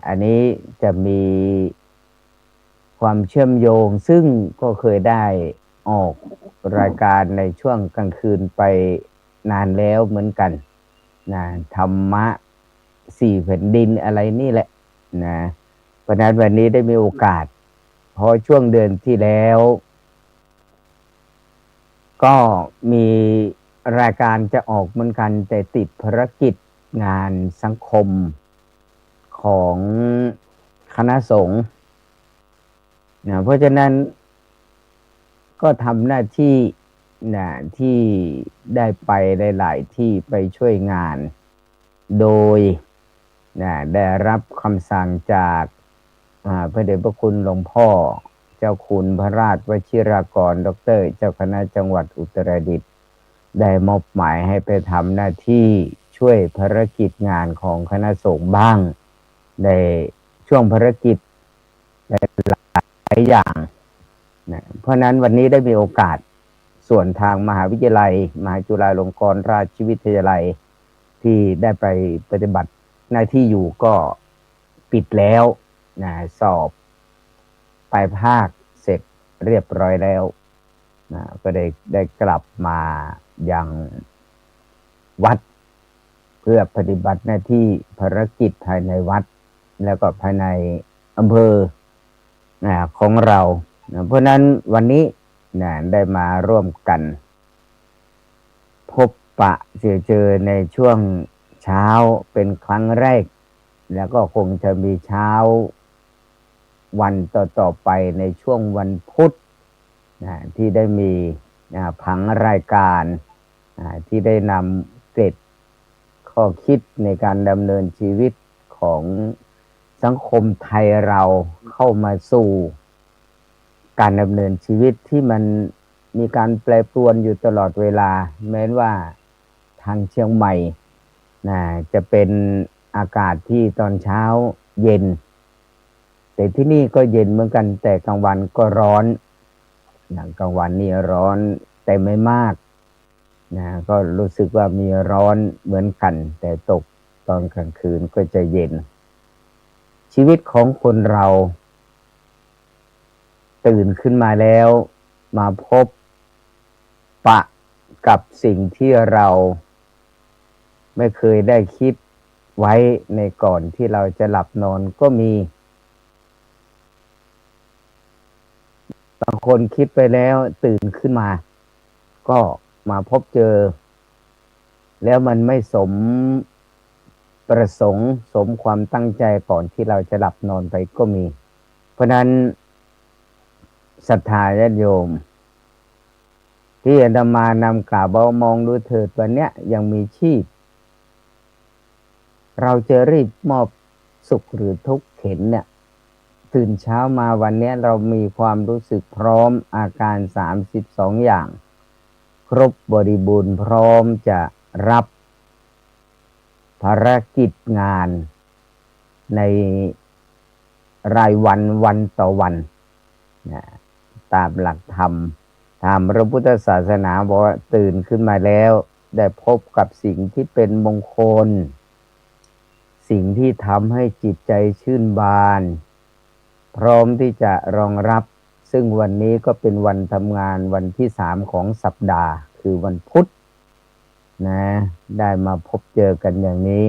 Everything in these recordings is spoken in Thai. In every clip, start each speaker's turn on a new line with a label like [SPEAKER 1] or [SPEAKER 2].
[SPEAKER 1] อันนี้จะมีความเชื่อมโยงซึ่งก็เคยได้ออกรายการในช่วงกลางคืนไปนานแล้วเหมือนกันนะธรรมะสี่แผ่นดินอะไรนี่แหละนะเพราะนั้นวันนี้ได้มีโอกาสเพราะช่วงเดือนที่แล้ว ก็มีรายการจะออกเหมือนกันแต่ติดภารกิจงานสังคมของคณะสงฆ์นะเพราะฉะนั้นก็ทำหน้าที่นะที่ได้ไปหลายๆที่ไปช่วยงาน โดยนะได้รับคำสั่งจากพระเดชพระคุณหลวงพ่อเจ้าคุณพระราชวชิรากรดรเจ้าคณะจังหวัดอุตรดิตถ์ได้มอบหมายให้ไปทำหน้าที่ช่วยภารกิจงานของคณะสงฆ์บ้างในช่วงภารกิจหลายอย่างนะเพราะนั้นวันนี้ได้มีโอกาสส่วนทางมหาวิทยาลัยมหาจุฬาลงกรณราชวิทยาลัยที่ได้ไปปฏิบัติหน้าที่อยู่ก็ปิดแล้วนะสอบปลายภาคเสร็จเรียบร้อยแล้วนะก็ได้กลับมายังวัดเพื่อปฏิบัติหน้าที่ภารกิจภายในวัดแล้วก็ภายในอำเภอของเรานะเพราะนั้นวันนี้นะได้มาร่วมกันพบปะเจอในช่วงเช้าเป็นครั้งแรกแล้วก็คงจะมีเช้าวันต่อไปในช่วงวันพุธที่ได้มีผังรายการที่ได้นำเกร็ดข้อคิดในการดำเนินชีวิตของสังคมไทยเราเข้ามาสู่การดำเนินชีวิตที่มันมีการแปรปรวนอยู่ตลอดเวลาแม้ว่าทางเชียงใหม่จะเป็นอากาศที่ตอนเช้าเย็นแต่ที่นี่ก็เย็นเหมือนกันแต่กลางวันก็ร้อนกลางวันนี่ร้อนแต่ไม่มากก็รู้สึกว่ามีร้อนเหมือนกันแต่ตกตอนกลางคืนก็จะเย็นชีวิตของคนเราตื่นขึ้นมาแล้วมาพบปะกับสิ่งที่เราไม่เคยได้คิดไว้ในก่อนที่เราจะหลับนอนก็มีบางคนคิดไปแล้วตื่นขึ้นมาก็มาพบเจอแล้วมันไม่สมประสงค์สมความตั้งใจก่อนที่เราจะหลับนอนไปก็มีเพราะนั้นศรัทธาญาติโยมที่อาตมานำกล่าวว่ามองดูเถิดวันเนี้ยยังมีชีพเราจะรีบมอบสุขหรือทุกข์เห็นเนี่ยตื่นเช้ามาวันนี้เรามีความรู้สึกพร้อมอาการ32อย่างครบบริบูรณ์พร้อมจะรับภารกิจงานในรายวันวันต่อวันตามหลักธรรมตามพระพุทธศาสนาบอกว่าตื่นขึ้นมาแล้วได้พบกับสิ่งที่เป็นมงคลสิ่งที่ทำให้จิตใจชื่นบานพร้อมที่จะรองรับซึ่งวันนี้ก็เป็นวันทำงานวันที่3ของสัปดาห์คือวันพุธได้มาพบเจอกันอย่างนี้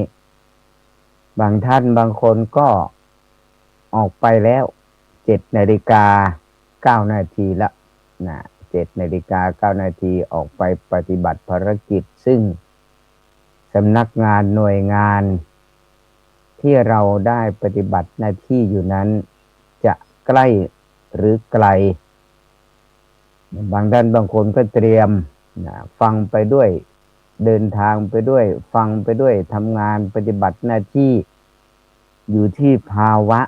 [SPEAKER 1] บางท่านบางคนก็ออกไปแล้ว7:09 นาทีละ7:09 นาทีออกไปปฏิบัติภารกิจซึ่งสำนักงานหน่วยงานที่เราได้ปฏิบัติหน้าที่อยู่นั้นจะใกล้หรือไกลบางท่านบางคนก็เตรียมฟังไปด้วยเดินทางไปด้วยฟังไปด้วยทำงานปฏิบัติหน้าที่อยู่ที่ภาวะ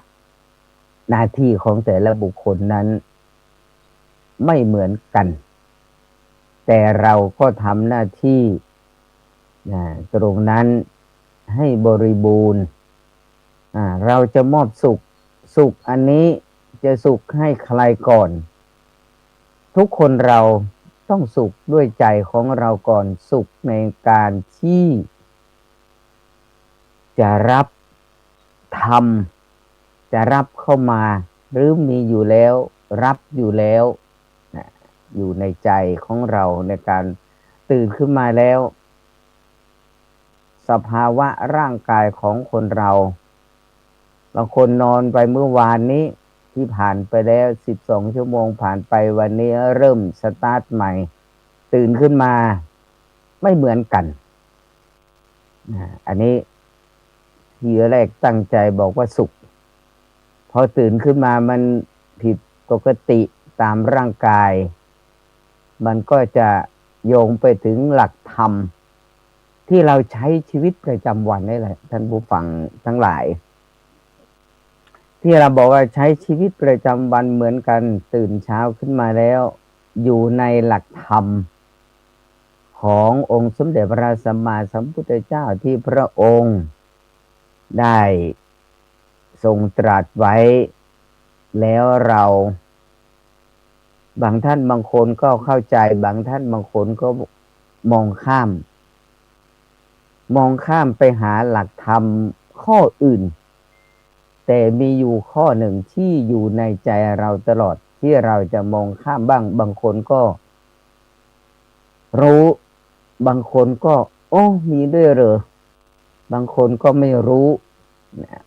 [SPEAKER 1] หน้าที่ของแต่ละบุคคลนั้นไม่เหมือนกันแต่เราก็ทำหน้าที่ตรงนั้นให้บริบูรณ์เราจะมอบสุขอันนี้จะสุขให้ใครก่อนทุกคนเราต้องสุขด้วยใจของเราก่อนสุขในการที่จะรับธรรม จะรับเข้ามาหรือมีอยู่แล้วรับอยู่แล้วนะอยู่ในใจของเราในการตื่นขึ้นมาแล้วสภาวะร่างกายของคนเราบางคนนอนไปเมื่อวานนี้ที่ผ่านไปแล้ว12 ชั่วโมงผ่านไปวันนี้เริ่มสตาร์ทใหม่ตื่นขึ้นมาไม่เหมือนกันอันนี้ทีแรกตั้งใจบอกว่าสุขพอตื่นขึ้นมามันผิดปกติตามร่างกายมันก็จะโยงไปถึงหลักธรรมที่เราใช้ชีวิตประจำวันนี่แหละท่านผู้ฟังทั้งหลายที่เราบอกว่าใช้ชีวิตประจำวันเหมือนกันตื่นเช้าขึ้นมาแล้วอยู่ในหลักธรรมขององค์สมเด็จพระสัมมาสัมพุทธเจ้าที่พระองค์ได้ทรงตรัสไว้แล้วเราบางท่านบางคนก็เข้าใจบางท่านบางคนก็มองข้ามไปหาหลักธรรมข้ออื่นแต่มีอยู่ข้อหนึ่งที่อยู่ในใจเราตลอดที่เราจะมองข้ามบ้างบางคนก็รู้บางคนก็โอ้มีด้วยเหรอบางคนก็ไม่รู้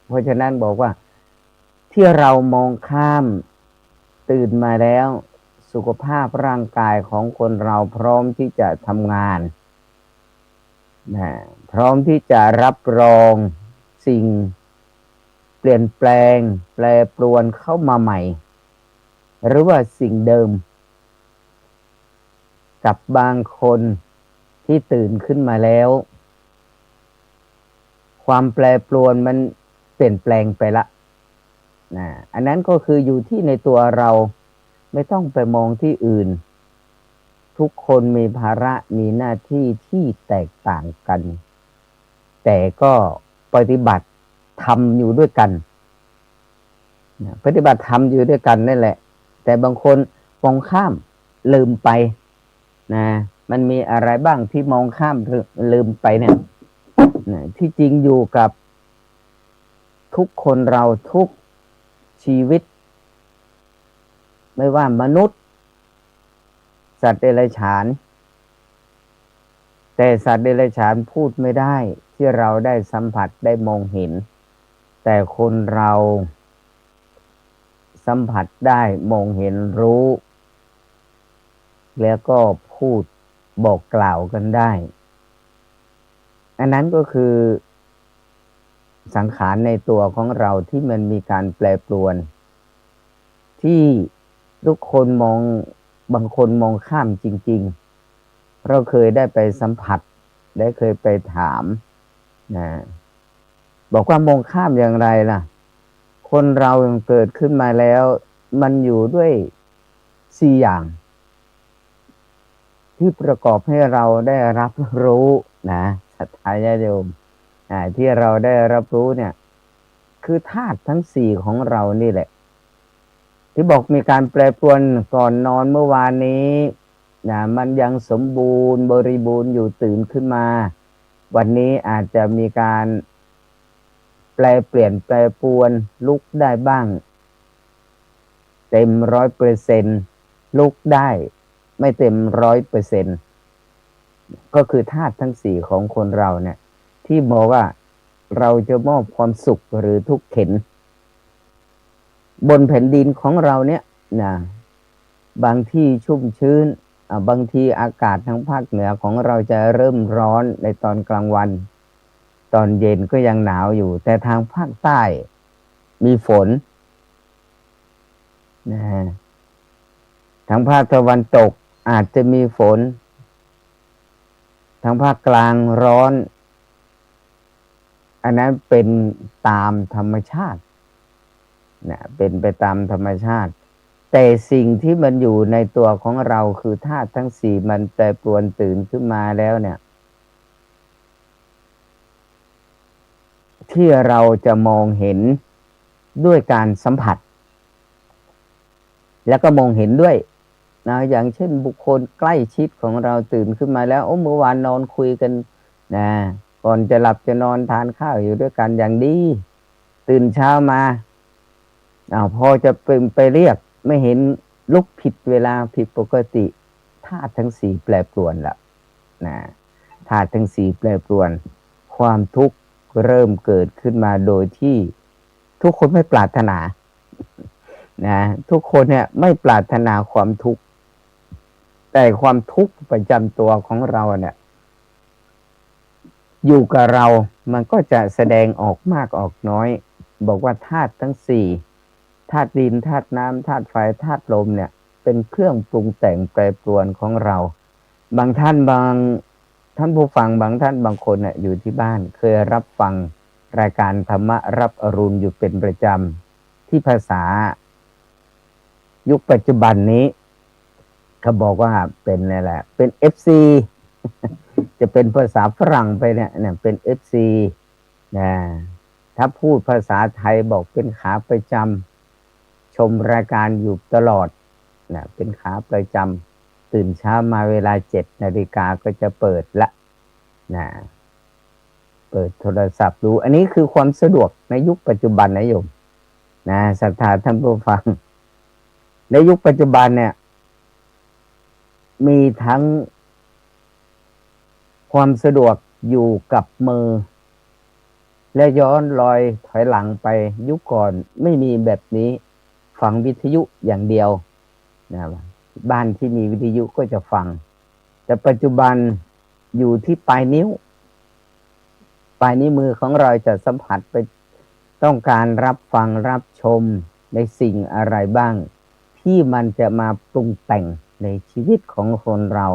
[SPEAKER 1] เพราะฉะนั้นบอกว่าที่เรามองข้ามตื่นมาแล้วสุขภาพร่างกายของคนเราพร้อมที่จะทำงานพร้อมที่จะรับรองสิ่งเปลี่ยนแปลงแปรปรวนเข้ามาใหม่หรือว่าสิ่งเดิมกับบางคนที่ตื่นขึ้นมาแล้วความแปรปรวนมันเปลี่ยนแปลงไปละอันนั้นก็คืออยู่ที่ในตัวเราไม่ต้องไปมองที่อื่นทุกคนมีภาระมีหน้าที่ที่แตกต่างกันแต่ก็ปฏิบัติทำอยู่ด้วยกันปฏิบัติธรรมอยู่ด้วยกันนั่นแหละแต่บางคนมองข้ามลืมไปมันมีอะไรบ้างที่มองข้ามลืมไปเนี่ยที่จริงอยู่กับทุกคนเราทุกชีวิตไม่ว่ามนุษย์สัตว์เดรัจฉานแต่สัตว์เดรัจฉานพูดไม่ได้ที่เราได้สัมผัสได้มองเห็นแต่คนเราสัมผัสได้มองเห็นรู้แล้วก็พูดบอกกล่าวกันได้อันนั้นก็คือสังขารในตัวของเราที่มันมีการแปรปรวนที่ทุกคนมองบางคนมองข้ามจริงๆเราเคยได้ไปสัมผัสได้เคยไปถามบอกว่ามองข้ามอย่างไรล่ะคนเราเกิดขึ้นมาแล้วมันอยู่ด้วย4 อย่างที่ประกอบให้เราได้รับรู้ศรัทธาญาติโยมที่เราได้รับรู้เนี่ยคือธาตุทั้ง4ของเรานี่แหละที่บอกมีการแปรปรวนก่อนนอนเมื่อวานนี้มันยังสมบูรณ์บริบูรณ์อยู่ตื่นขึ้นมาวันนี้อาจจะมีการแปลเปลี่ยนแปรปรวนลุกได้บ้างเต็ม 100% ลุกได้ไม่เต็ม 100% ก็คือธาตุทั้ง4ของคนเราเนี่ยที่บอกว่าเราจะมอบความสุขหรือทุกข์เข็นบนแผ่นดินของเราเนี่ยบางที่ชุ่มชื้นบางทีอากาศทางภาคเหนือของเราจะเริ่มร้อนในตอนกลางวันตอนเย็นก็ยังหนาวอยู่แต่ทางภาคใต้มีฝนทางภาคตะวันตกอาจจะมีฝนทางภาคกลางร้อนอันนั้นเป็นตามธรรมชาติเป็นไปตามธรรมชาติแต่สิ่งที่มันอยู่ในตัวของเราคือธาตุทั้ง4มันแปรปรวนตื่นขึ้นมาแล้วเนี่ยที่เราจะมองเห็นด้วยการสัมผัสแล้วก็มองเห็นด้วยอย่างเช่นบุคคลใกล้ชิดของเราตื่นขึ้นมาแล้วเมื่อวานนอนคุยกันก่อนจะหลับจะนอนทานข้าวอยู่ด้วยกันอย่างดีตื่นเช้ามา พอจะเป็นไปเรียกไม่เห็นลุกผิดเวลาผิดปกติธาตุทั้งสี่แปรปรวนละนะธาตุทั้งสี่แปรปรวนความทุกข์เริ่มเกิดขึ้นมาโดยที่ทุกคนไม่ปรารถนานะทุกคนเนี่ยไม่ปรารถนาความทุกข์แต่ความทุกข์ประจำตัวของเราเนี่ยอยู่กับเรามันก็จะแสดงออกมากออกน้อยบอกว่าธาตุทั้งสี่ธาตุดินธาตุน้ำธาตุไฟธาตุลมเนี่ยเป็นเครื่องปรุงแต่งแปรปรวนของเราบางท่านผู้ฟังบางท่านบางคนเนี่ยอยู่ที่บ้านเคยรับฟังรายการธรรมะรับอรุณอยู่เป็นประจำที่ภาษายุคปัจจุบันนี้เขาบอกว่าเป็นนี่แหละเป็น FC จะเป็นภาษาฝรั่งไปเนี่ยเป็น FC นะถ้าพูดภาษาไทยบอกเป็นขาประจำชมรายการอยู่ตลอดนะเป็นขาประจำตื่นเช้ามาเวลา7 นาฬิกาก็จะเปิดละนะเปิดโทรศัพท์ดูอันนี้คือความสะดวกในยุคปัจจุบันนะโยมนะศรัทธาท่านผู้ฟังในยุคปัจจุบันเนี่ยมีทั้งความสะดวกอยู่กับมือและย้อนรอยถอยหลังไปยุคก่อนไม่มีแบบนี้ฟังวิทยุอย่างเดียวนะบ้านที่มีวิทยุก็จะฟังแต่ปัจจุบันอยู่ที่ปลายนิ้วมือของเราจะสัมผัสไปต้องการรับฟังรับชมในสิ่งอะไรบ้างที่มันจะมาปรุงแต่งในชีวิตของคนเรา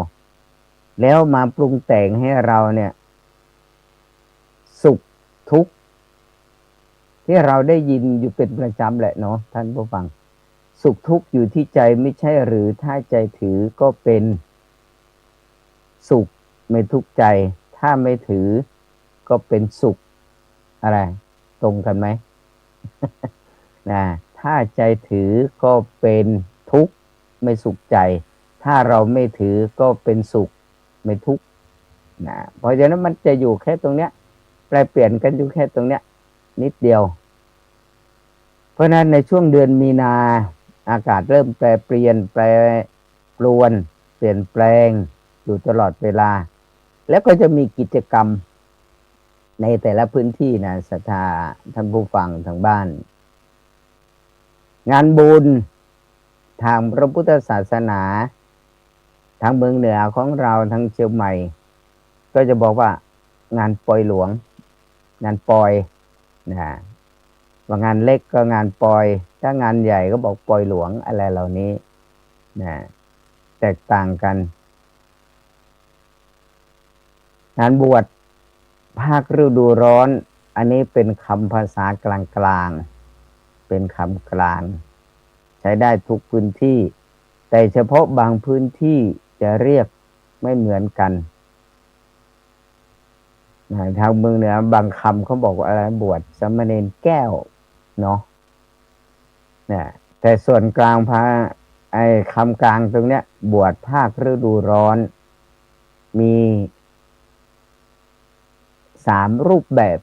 [SPEAKER 1] แล้วมาปรุงแต่งให้เราเนี่ยสุขทุกข์ที่เราได้ยินอยู่เป็นประจำแหละเนาะท่านผู้ฟังสุขทุกข์อยู่ที่ใจไม่ใช่หรือถ้าใจถือก็เป็นสุขไม่ทุกข์ใจถ้าไม่ถือก็เป็นสุขอะไรตรงกันไหม นะถ้าใจถือก็เป็นทุกข์ไม่สุขใจถ้าเราไม่ถือก็เป็นสุขไม่ทุกข์นะเพราะฉะนั้นมันจะอยู่แค่ตรงเนี้ยแปลเปลี่ยนกันอยู่แค่ตรงเนี้ยนิดเดียวเพราะนั้นในช่วงเดือนมีนาอากาศเริ่มแปรเปลี่ยนแปรปรวนเปลี่ยนแปลงอยู่ตลอดเวลาแล้วก็จะมีกิจกรรมในแต่ละพื้นที่นะศรัทธาท่านผู้ฟังทางบ้านงานบุญทางพระพุทธศาสนาทางเมืองเหนือของเราทางเชียงใหม่ก็จะบอกว่างานปอยหลวงงานปอยนะว่างานเล็กก็งานปอยถ้างานใหญ่ก็บอกปอยหลวงอะไรเหล่านี้นะแตกต่างกันงานบวชภาคฤดูร้อนอันนี้เป็นคำภาษากลางๆเป็นคำกลางใช้ได้ทุกพื้นที่แต่เฉพาะบางพื้นที่จะเรียกไม่เหมือนกันทางเมืองเหนือบางคำเขาบอกว่าอะไรบวชสามเณรแก้วเนาะเนี่ยแต่ส่วนกลางพระคำกลางตรงเนี้ยบวชภาคฤดูร้อนมี3 รูปแบบ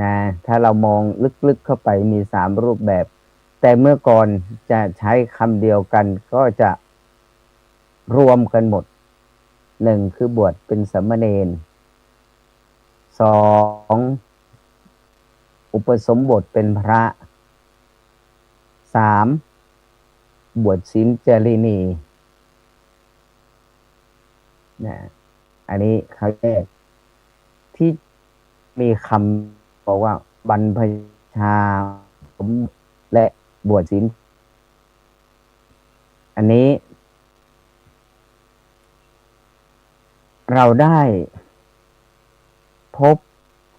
[SPEAKER 1] นะถ้าเรามองลึกๆเข้าไปมี3 รูปแบบแต่เมื่อก่อนจะใช้คำเดียวกันก็จะรวมกันหมด1คือบวชเป็นสามเณร2อุปสมบทเป็นพระ3บวชศีลจารินีนะอันนี้เขาแยกที่มีคำบอกว่าบรรพชาและบวชศีลอันนี้เราได้พบ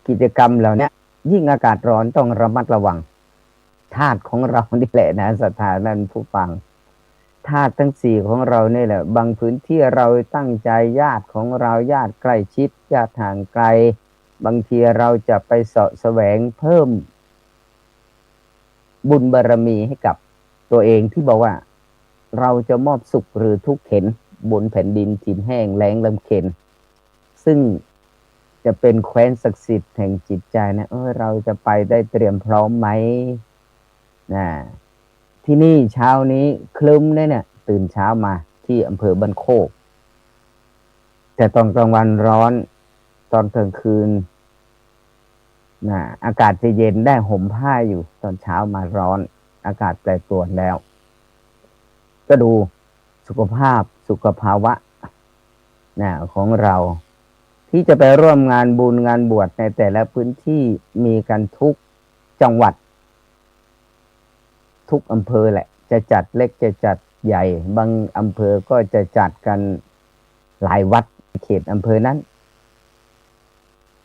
[SPEAKER 1] กิจกรรมเหล่านี้ยิ่งอากาศร้อนต้องระมัดระวังธาตุของเรานี่แหละนะศรัทธาท่านผู้ฟังธาตุทั้ง4ของเรานี่แหละบางพื้นที่เราตั้งใจญาติของเราญาติใกล้ชิดญาติห่างไกลบางทีเราจะไปเสาะแสวงเพิ่มบุญบารมีให้กับตัวเองที่บอกว่าเราจะมอบสุขหรือทุกข์เข็นบนแผ่นดินถิ่นแห้งแล้งลำเค็ญซึ่งจะเป็นแคว้นศักดิ์สิทธิ์แห่งจิตใจนะเราจะไปได้เตรียมพร้อมไหม นะที่นี่เช้านี้คลึ้มเนี่ยตื่นเช้ามาที่อำเภอบ้านโคกแต่ตอนกลางวันร้อนตอนกลางคืนอากาศจะเย็นได้ห่มผ้าอยู่ตอนเช้ามาร้อนอากาศแปรปรวนแล้วก็ดูสุขภาพสุขภาวะของเราที่จะไปร่วมงานบุญงานบวชในแต่ละพื้นที่มีกันทุกจังหวัดทุกอำเภอแหละจะจัดเล็กจะจัดใหญ่บางอำเภอก็จะจัดกันหลายวัดเขตอำเภอนั้น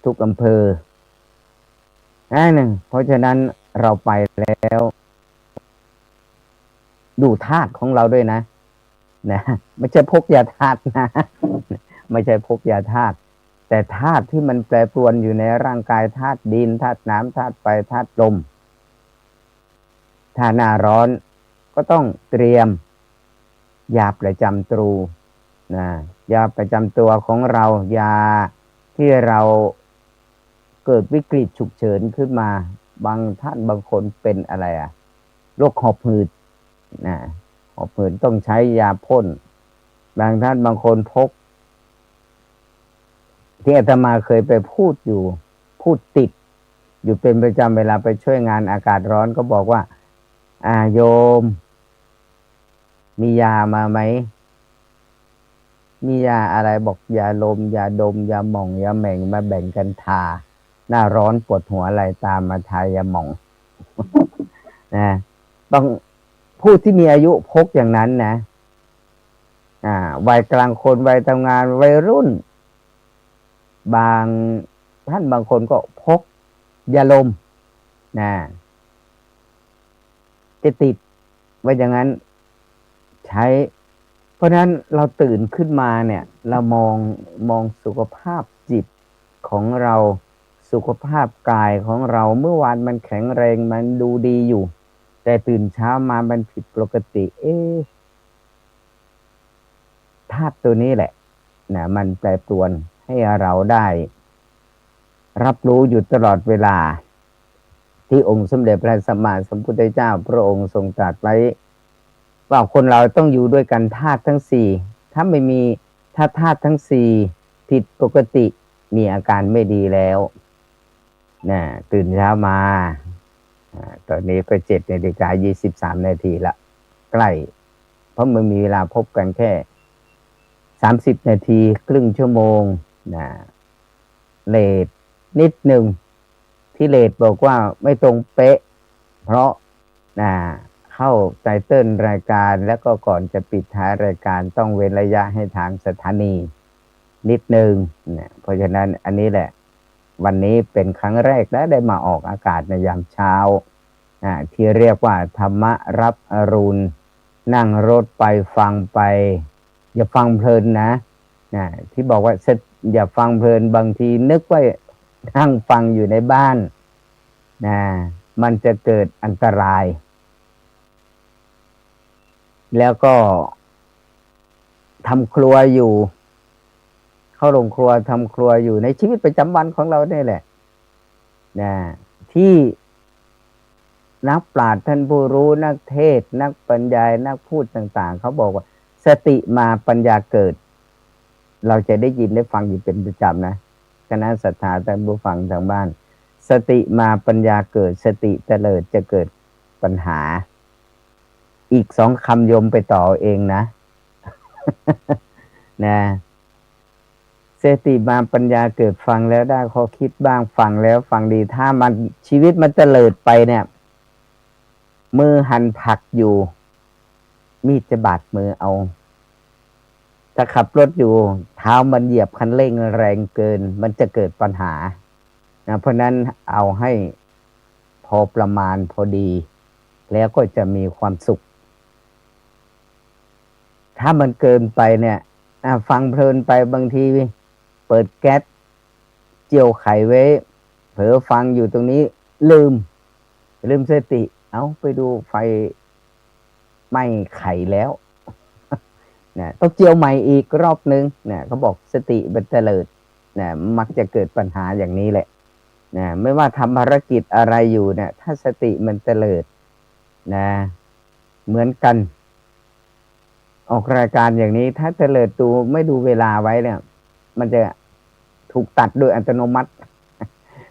[SPEAKER 1] ทุกอำเภอหนึ่งเพราะฉะนั้นเราไปแล้วดูธาตุของเราด้วยนะไม่ใช่พกยาธาตุนะไม่ใช่พกยาธาตุแต่ธาตุที่มันแปรปรวนอยู่ในร่างกายธาตุดินธาตุน้ำธาตุไฟธาตุลมถ้าหน้าร้อนก็ต้องเตรียมยาประจำตัวยาประจำตัวของเรายาที่เราเกิดวิกฤตฉุกเฉินขึ้นมาบางท่านบางคนเป็นอะไรโรคหอบหืดหอบหืดต้องใช้ยาพ่นบางท่านบางคนพกที่อาตมาเคยไปพูดติดอยู่เป็นประจำเวลาไปช่วยงานอากาศร้อนก็บอกว่าโยมมียามาไหมมียาอะไรบอกยาลมยาดมยาหม่องยาแหม่งมาแบ่งกันทาหน้าร้อนปวดหัวอะไรตามมาทายาหม่องต้องผู้ที่มีอายุพกอย่างนั้นนะวัยกลางคนวัยทำงานวัยรุ่นบางท่านบางคนก็พกยาลมจะติดไว้อย่างนั้นใช้เพราะฉะนั้นเราตื่นขึ้นมาเนี่ยเรามองสุขภาพจิตของเราสุขภาพกายของเราเมื่อวานมันแข็งแรงมันดูดีอยู่แต่ตื่นเช้ามามันผิดปกติธาตุตัวนี้แหละมันแปรปรวนให้เราได้รับรู้อยู่ตลอดเวลาที่องค์สมเด็จพระสัมมาสัมพุทธเจ้าพระองค์ทรงตรัสไว้ว่าคนเราต้องอยู่ด้วยกันธาตุทั้งสี่ถ้าไม่มีถ้าธาตุทั้งสี่ผิดปกติมีอาการไม่ดีแล้วตื่นเช้ามาตอนนี้ก็7:23 นาทีละใกล้เพราะมันมีเวลาพบกันแค่30 นาทีครึ่งชั่วโมงเลทนิดหนึ่งที่เลทบอกว่าไม่ตรงเป๊ะเพราะเข้าไตเติ้ลรายการแล้วก็ก่อนจะปิดท้ายรายการต้องเว้นระยะให้ทางสถานีนิดนึงเพราะฉะนั้นอันนี้แหละวันนี้เป็นครั้งแรกและได้มาออกอากาศในยามเช้าที่เรียกว่าธรรมะรับอรุณนั่งรถไปฟังไปอย่าฟังเพลินนะที่บอกว่าอย่าฟังเพลินบางทีนึกว่านั่งฟังอยู่ในบ้านมันจะเกิดอันตรายแล้วก็ทำครัวอยู่เข้าโรงครัวทำครัวอยู่ในชีวิตประจำวันของเราเนี่ยแหละที่นักปราชญ์ท่านผู้รู้นักเทศนักบรรยายนักพูดต่างๆเขาบอกว่าสติมาปัญญาเกิดเราจะได้ยินได้ฟังอยู่เป็นประจำนะคณะศรัทธาท่านผู้ฟังทางบ้านสติมาปัญญาเกิดสติเตลิดจะเกิดปัญหาอีก2 คำโยมไปต่อเองนะ สติมาปัญญาเกิดฟังแล้วได้ข้อคิดบ้างฟังแล้วฟังดีถ้ามันชีวิตมันเตลิดไปเนี่ยมือหั่นผักอยู่มีดจะบาดมือเอาถ้าขับรถอยู่เท้ามันเหยียบคันเร่งแรงเกินมันจะเกิดปัญหาเพราะนั้นเอาให้พอประมาณพอดีแล้วก็จะมีความสุขถ้ามันเกินไปเนี่ยฟังเพลินไปบางทีเปิดแก๊สเจียวไข่ไว้เผลอฟังอยู่ตรงนี้ลืมสติเอาไปดูไฟไหม้ไข่แล้วต้องเจียวใหม่อีกรอบนึงเขาบอกสติมันเตลิดมักจะเกิดปัญหาอย่างนี้แหละไม่ว่าทำภารกิจอะไรอยู่ถ้าสติมันเตลิด นะเหมือนกันออกรายการอย่างนี้ถ้าเตลิดดูไม่ดูเวลาไว้เนี่ยมันจะถูกตัดโดยอัตโนมัติ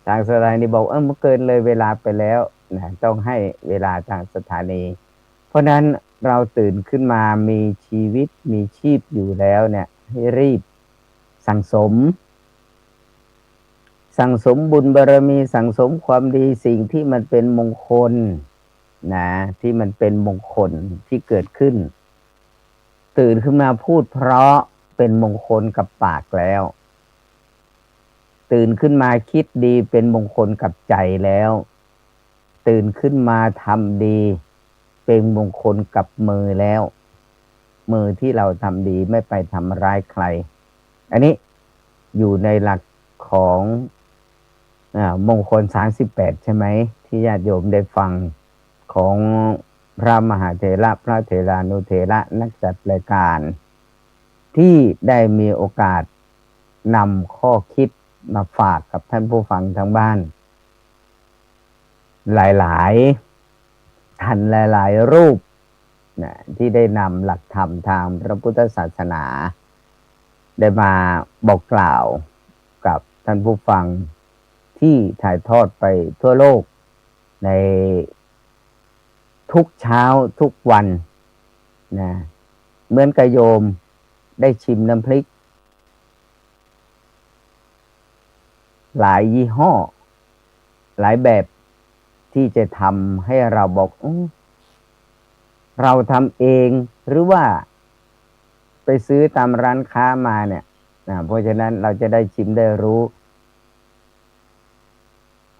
[SPEAKER 1] ทางสถานีบอกมันเกินเลยเวลาไปแล้วนะต้องให้เวลาทางสถานี เพราะนั้นเราตื่นขึ้นมามีชีวิตมีชีพอยู่แล้วเนี่ยให้รีบสั่งสมบุญบารมีสั่งสมความดีสิ่งที่มันเป็นมงคลนะที่มันเป็นมงคลที่เกิดขึ้นตื่นขึ้นมาพูดเพราะเป็นมงคลกับปากแล้วตื่นขึ้นมาคิดดีเป็นมงคลกับใจแล้วตื่นขึ้นมาทำดีเป็นมงคลกับมือแล้วมือที่เราทำดีไม่ไปทำร้ายใครอันนี้อยู่ในหลักของมงคล38ใช่ไหมที่ญาติโยมได้ฟังของพระมหาเถระพระเถรานุเถระนักจัดรายการที่ได้มีโอกาสนำข้อคิดมาฝากกับท่านผู้ฟังทางบ้านหลายๆท่านหลายๆรูปนะที่ได้นำหลักธรรมทางพระพุทธศาสนาได้มาบอกกล่าวกับท่านผู้ฟังที่ถ่ายทอดไปทั่วโลกในทุกเช้าทุกวันนะเหมือนกับโยมได้ชิมน้ำพริกหลายยี่ห้อหลายแบบที่จะทำให้เราบอกเราทำเองหรือว่าไปซื้อตามร้านค้ามาเนี่ยเพราะฉะนั้นเราจะได้ชิมได้รู้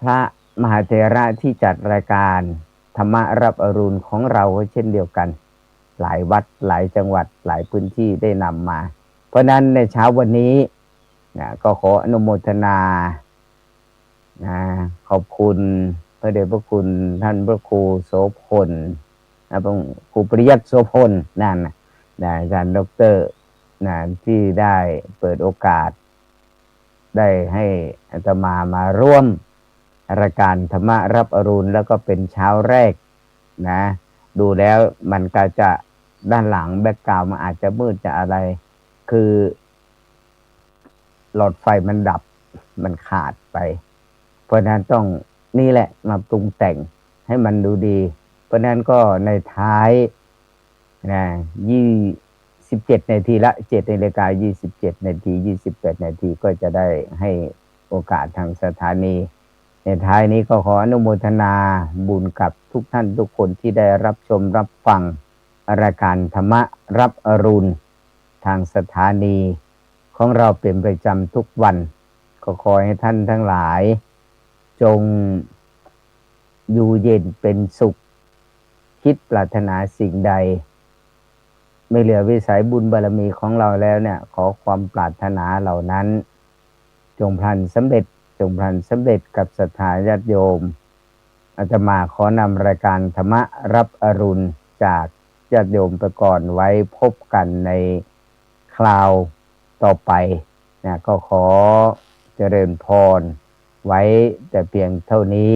[SPEAKER 1] พระมหาเถระที่จัดรายการธรรมะรับอรุณของเราเช่นเดียวกันหลายวัดหลายจังหวัดหลายพื้นที่ได้นำมาเพราะนั้นในเช้าวันนี้ก็ขออนุโมทนาขอบคุณพระเดชพระคุณท่านพระครูโสพลครูปริยัติโสพลนั่นอาจารย์ดร.ที่ได้เปิดโอกาสได้ให้อาตมาร่วมรายการธรรมะรับอรุณแล้วก็เป็นเช้าแรกนะดูแล้วมันก็จะด้านหลังแบ็คกราวด์มันอาจจะมืดจะอะไรคือหลอดไฟมันดับมันขาดไปเพราะนั้นต้องนี่แหละมาปรุงแต่งให้มันดูดีเพราะนั้นก็ในท้าย27 นาทีละ7:27 นาที28 นาทีก็จะได้ให้โอกาสทางสถานีในท้ายนี้ก็ขออนุโมทนาบุญกับทุกท่านทุกคนที่ได้รับชมรับฟังรายการธรรมะรับอรุณทางสถานีของเราเป็นประจำทุกวันก็ขอให้ท่านทั้งหลายจงอยู่เย็นเป็นสุขคิดปรารถนาสิ่งใดไม่เหลือวิสัยบุญบารมีของเราแล้วเนี่ยขอความปรารถนาเหล่านั้นจงพลันสำเร็จกับศรัทธาญาติโยมอาตมาขอนำรายการธรรมะรับอรุณจากญาติโยมไปก่อนไว้พบกันในคราวต่อไปก็ขอเจริญพรไว้แต่เพียงเท่านี้